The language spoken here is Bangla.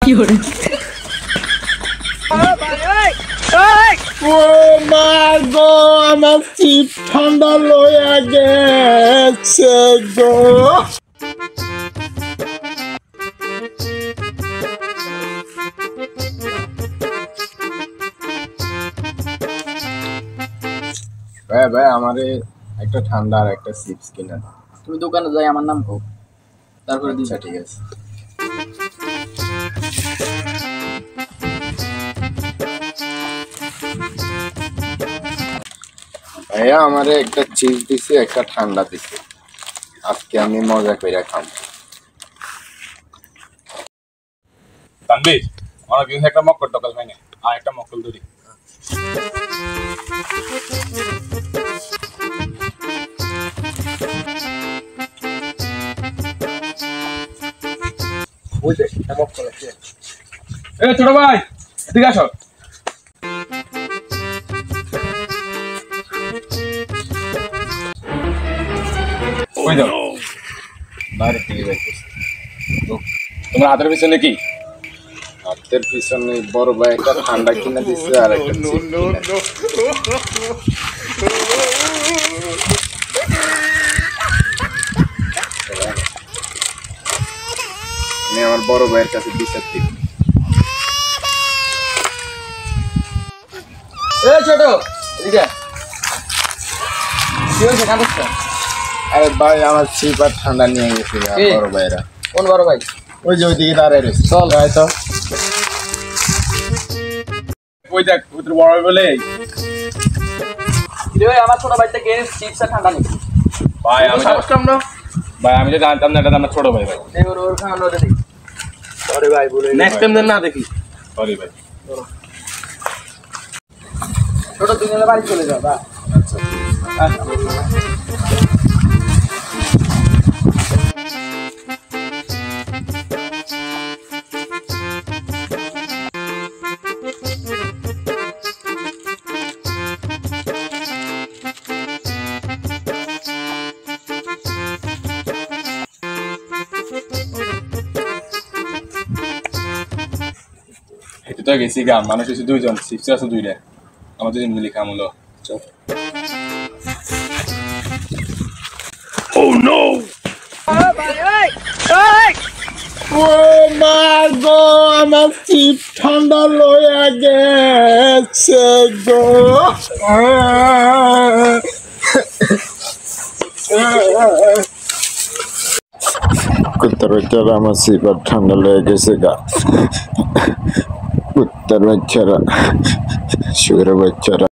Fiore. Oh my god, আমার চিপ ঠান্ডা লইয়া গেছে গো। ভাই আমারে একটা ঠান্ডা আর একটা চিপস কিনা দাও। তুমি দোকানে যাই আমার নাম কও তারপরে দিছা। ঠিক আছে। ভাইয়া আমারে একটা চিপস দিছে একটা ঠান্ডা দিছে, আজকে আমি মজা করে খাবো। তানবীর আমার কিন্তু একটা মক্কর দকাল হয় না, আর একটা মক্কল ধরি। ওই দেখ একটা মক্কল আছে। এ ছোট ভাই এদিকে আসো। কই যাও? বাইরে থেকে যাইতেছে। তোমার হাতের পিছনে কি? হাতের পিছনে বড় ভাই একটা ঠান্ডা কিনে দিচ্ছে আর একটা চিপস কিনে দিছে। আমি আমার বড় ভাইয়ের কাছে বিচার দিই। এ ছোট এদিকে কি হইছে কাঁদছ? আরে ভাই আমার চিপ আর ঠান্ডা নিয়ে গেছে বড় ভাইরা। কোন বড় ভাই? ওই যে ওইদিকে দাঁড়ায় রয়েছে। চল ভাই তো ওই দেখ তোর বড় ভাই বলে রে ভাই আমার ছোট ভাইটা কে চিপস আর ঠান্ডা নিছে। ভাই আমি সাবস্ক্রাইব না ভাই আমি তো জানতাম না, এটা আমার ছোট ভাই। ভাই এই ওর খাওয়ানো দে দেই। সরি ভাই বলে নেক্সট টাইম না দেখি। সরি ভাই। ছোট তুই নিলে বাড়ি চলে যা বা। এটা তো গেছি গা, মানুষ হচ্ছে দুইজন, চিপস আছে দুইটা, আমার দুজন মিলে খাম হলো। Oh no! Oh my god, আমার চিপ ঠান্ডা লইয়া গেছে গো। কুত্তার বাচ্চারা আমার চিপ আর ঠান্ডা লইয়া গেছে গা। কুত্তার বাচ্চারা, শুয়োরের বাচ্চারা।